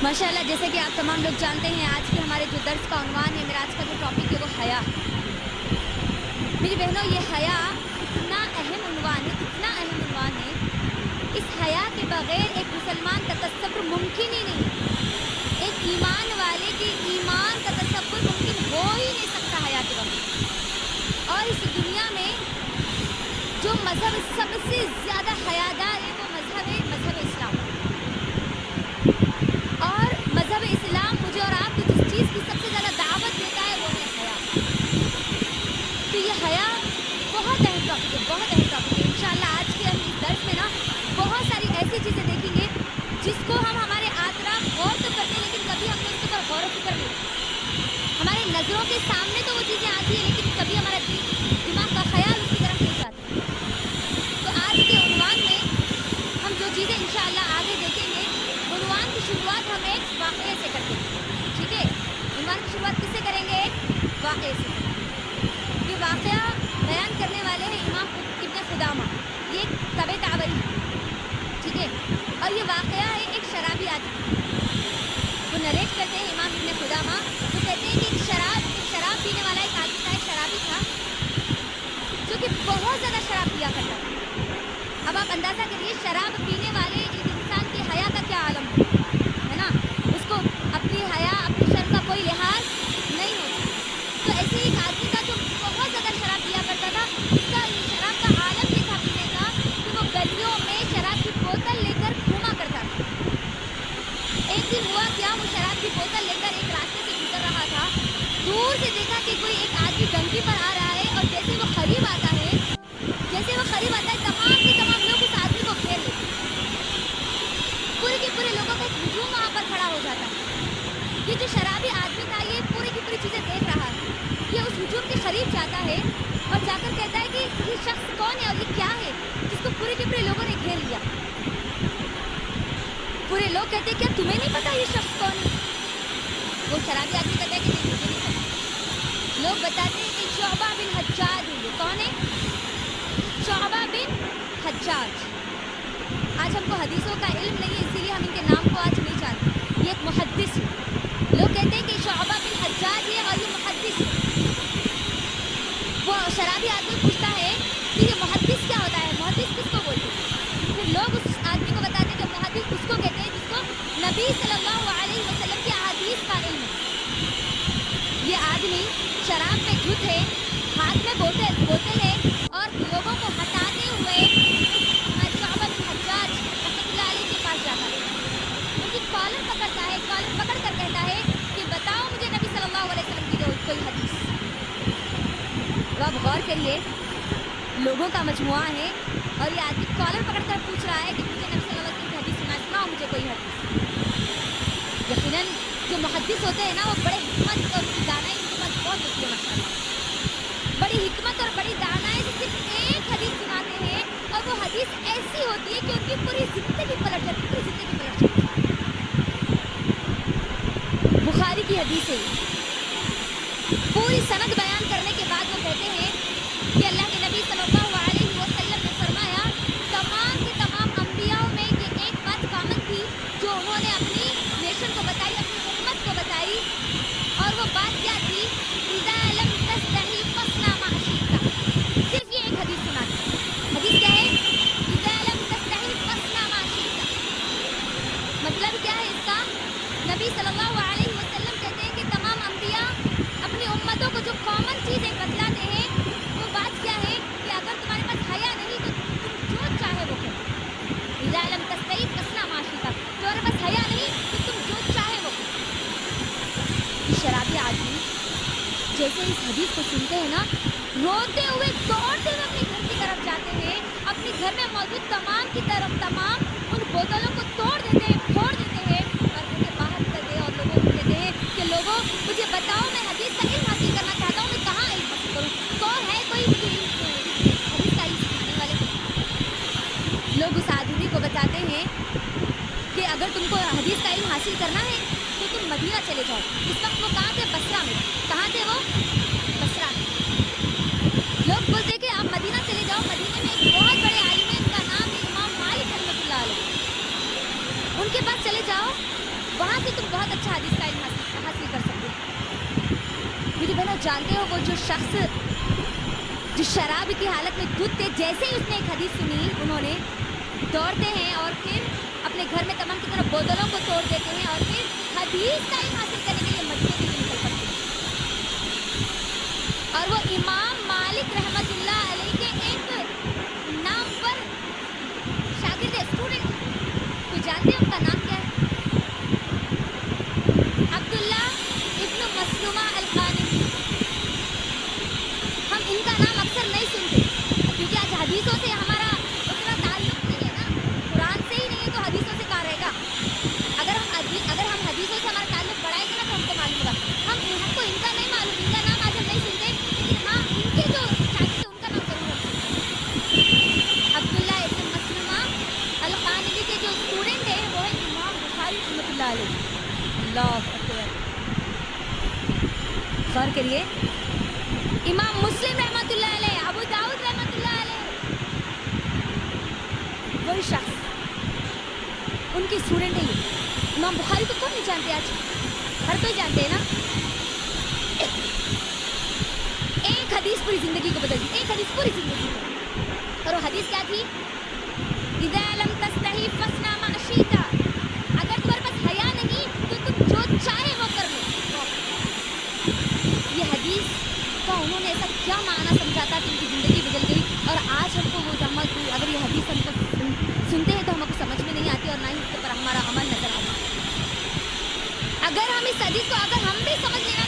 माशाल्लाह, जैसे कि आप तमाम लोग जानते हैं, आज के हमारे जो दर्स का उन्वान है, मेरा आज का जो टॉपिक है वो हया। मेरी बहनों, ये हया इतना अहम उन्वान है, इतना अहम उन्वान है। इस हया के बगैर एक मुसलमान का तसव्वुर मुमकिन ही नहीं है। एक ईमान वाले के ईमान का तसव्वुर मुमकिन हो ही नहीं सकता हया के बगैर। और इस दुनिया में जो मज़हब सबसे ज़्यादा हयादार है वो मज़हब इस्लाम। और मज़हब इस्लाम मुझे और आपको जिस चीज़ की सबसे ज़्यादा दावत देता है वो है हया। तो ये हया बहुत अहम टॉपिक है, बहुत अहम टॉपिक है। इंशाअल्लाह आज के हम इस दर्स में ना बहुत सारी ऐसी चीज़ें देखेंगे जिसको हम हमारे आतराफ गौर तो करते हैं, लेकिन कभी हमने उसके ऊपर गौर फिक्र नहीं करते। हमारे नज़रों के सामने तो वो चीज़ें आती हैं, लेकिन कभी हमारा दिमाग का ख्याल उसकी तरफ नहीं जाता। तो आज के उन्वान में हम जो चीज़ें इंशाअल्लाह आगे देखेंगे, उन्वान की शुरुआत हम एक वाक़े से करते हैं। ठीक है, उन्वान की शुरुआत किससे करेंगे? एक वाक़े से। ये वाक़या बयान करने वाले हैं इमाम इब्न खुदामा। ये एक तबे ताबरी है, ठीक है। और ये वाक़या है एक शराबी आदमी, वो नरेट करते हैं इमाम इब्न खुदामा। वो कहते हैं कि एक शराब पीने वाला एक आदमी था, एक शराबी था जो कि बहुत ज़्यादा शराब पिया करता था। अब आप अंदाज़ा करिए, शराब पीने वाले एक इंसान की हया का क्या आलम है ना। उसको अपनी हया, अपनी शर्म का कोई लिहाज नहीं होता। तो ऐसे एक आदमी था जो बहुत ज़्यादा शराब पिया करता था। उसका शराब का आलम ये था पीने का कि वो गलियों में शराब की बोतल लेकर घूमा करता था। एक दिन हुआ क्या, वो शराब की बोतल लेकर एक रास्ते से गुजर रहा था। दूर से देखा कि कोई एक आदमी डंकी पर आ रहा है, और जैसे वो करीब आता है, तमाम के तमाम लोग उस आदमी को घेर लेते हैं। पूरे के पूरे लोगों का एक हुजूम वहाँ पर खड़ा हो जाता है। ये जो शराबी आदमी था, ये पूरी की पूरी चीज़ें देख रहा है। ये उस हुजूम के करीब जाता है और जाकर कहता है कि ये शख्स कौन है और ये क्या है जिसको पूरे के पूरे लोगों ने घेर लिया। पूरे लोग कहते हैं, क्या तुम्हें नहीं पता ये शख्स कौन है? वो शराबी आदमी कहता है कि नहीं, मुझे नहीं पता। लोग बताते हैं कि शुअबा बिन हज्जाज है। ये कौन है? शुअबा बिन हज्जाज। आज हमको हदीसों का इल्म नहीं है, इसीलिए हम इनके नाम को आज नहीं जानते। ये एक मुहद्दिस है। लोग कहते हैं कि शुअबा बिन हज्जाज है और ये मुहद्दिस है। वो शराबी आदमी पूछता है कि ये मुहद्दिस क्या होता है, मुहद्दिस किसको बोलते हैं? फिर लोग उस आदमी को बताते हैं कि मुहद्दिस उसको कहते हैं जिसको नबी सल्लल्लाहु अलैहि वसल्लम की अहादीस का इल्म है। ये आदमी शराब में धुत है, हाथ में बोतल है, और लोगों को हटाते हुए शुअबा बिन हज्जाज रहमतुल्लाह अलैह के पास जाता है। उनकी कॉलर पकड़ता है, कॉलर पकड़ कर कहता है कि बताओ मुझे नबी सल्लल्लाहु अलैहि वसल्लम की कोई हदीस। तो आप गौर करिए, लोगों का मजमुआ है और ये आदमी कॉलर पकड़ कर पूछ रहा है कि मुझे नबी सल्लल्लाहु अलैहि वसल्लम की हदीस सुनाओ, मुझे कोई हदीस। यकीनन जो मुहद्दिस होते हैं ना, वो बड़े हिकमत और दानाई की बात बहुत होती है माशाअल्लाह। बड़ी हिकमत और बड़ी दानाई से सिर्फ एक हदीस सुनाते हैं, और वो हदीस ऐसी होती है कि उनकी पूरी ज़िंदगी पलट जाती है, पूरी ज़िंदगी पलट जाती है। बुखारी की हदीस है। पूरी सनद बयान करने के बाद वो कहते हैं कि अल्लाह के नबी सल्लल्लाहु अलैहि वसल्लम ने फरमाया, तमाम के तमाम अंबियाओं में ये एक बात कॉमन थी जो उन्होंने अपनी नेशन को बताई, अपनी उम्मत को बताई, और वो बात क्या थी? इज़ा लम तस्तही फस्ना मा शि'ता। सिर्फ ये एक हदीस सुना दी। हदीस क्या है? इज़ा लम तस्तही फस्ना मा शि'ता। मतलब क्या है इसका? नबी सल्लल्लाहु अलैहि वसल्लम कहते हैं कि तमाम अंबिया अपनी उम्मतों को जो कॉमन चीज़ एक बतलाते हैं, वो बात क्या है कि अगर तुम्हारे पास हया नहीं तो तुम जो चाहे वो करो। इज़ा लम तस्तही फस्ना मा शि'ता। तुम्हारे पास हया नहीं तो तुम जो चाहे वो करो। शराबी आदमी जैसे इस हदीस को सुनते हैं ना, रोते हुए दौड़ते हुए अपने घर की तरफ जाते हैं। अपने घर में मौजूद तमाम उन बोतलों को तोड़ देते हैं, फोड़ देते हैं, और घर के बाहर करते हैं और लोगों को कहते हैं कि लोगों मुझे बताओ, मैं हदीस का इल्म हासिल करना चाहता हूँ, मैं कहाँ इल्म हासिल करूँ? कौन है कोई हदीस का इल्म सिखाने वाले? लोग उस आदमी को बताते हैं कि अगर तुमको हदीस का इल्म हासिल करना है तो तुम मदीना चले जाओ। इस वक्त वो कहाँ थे? बसरा में। कहाँ थे वो? बसरा में। लोग बोलते कि आप मदीना चले जाओ, मदीने में एक बहुत बड़े आलिम है, उनका नाम है इमाम मालिक रहमतुल्लाह अलैह, उनके पास चले जाओ, वहाँ से تم بہت اچھا حدیث کا علم حاصل کر سکتے ہو. میری بہنوں جانتے ہو وہ جو شخص جو شراب کی حالت میں دودھ تھے, جیسے ہی اس نے ایک حدیث سنی انہوں نے دوڑتے ہیں اور پھر اپنے گھر میں تمام کی طرح بوتلوں کو توڑ دیتے ہیں اور پھر حدیث کا علم حاصل کرنے کے لیے مدینے کے لیے نکل پڑتے ہیں. اور وہ امام مالک رحمت اللہ علیہ کے ایک نامور شاگرد اسٹوڈنٹ, کوئی جانتے ہیں ان کا نام کیا ہے؟ عبداللہ ابن مسلمہ القانبی. ہم ان کا نام اکثر نہیں سنتے کیونکہ آج حدیثوں سے ہمارا اتنا تعلق نہیں ہے نا, قرآن سے ہی نہیں ہے تو حدیثوں سے کہاں رہے گا. اگر ہم حدیثوں سے ہمارا تعلق بڑھائیں گے نا تو ہم کو معلوم ہوگا. ہم کو ان کا نہیں معلوم, ان کا نام آج ہم نہیں سنتے, لیکن ہاں ان کے جو شاگرد ہیں ان کا نام ضرور ہم سنتے. عبداللہ ابن مسلمہ القانبی کے جو اسٹوڈنٹ ہیں وہ ہے امام بخاری رحمۃ اللہ علیہ. اللہ اکبر, غور کریے, امام مسلم رحمۃ اللہ علیہ, ابو داؤد رحمۃ اللہ علیہ, وہی شخص ان کی اسٹوڈنٹ ہے. یہ امام بخاری کو کون نہیں جانتے, آج ہر کوئی جانتے ہیں نا. ایک حدیث پوری زندگی کو بدل دی, ایک حدیث پوری زندگی کو. اور وہ حدیث کیا تھی؟ اذا لم تستحی فاصنع ما شئت. اگر تمہارے پاس حیا نہیں تو تم جو چاہے وہ کر لو. یہ حدیث کا انہوں نے ایسا کیا معنی سمجھا تھا کہ ان کی زندگی بدل گئی. اور آج ہم کو وہ اگر یہ حدیث ہم کو سنتے ہیں تو ہم کو سمجھ میں نہیں آتی اور نہ ہی اس کے پر ہمارا عمل نظر آتا. اگر ہم اس حدیث کو اگر ہم بھی سمجھ لینا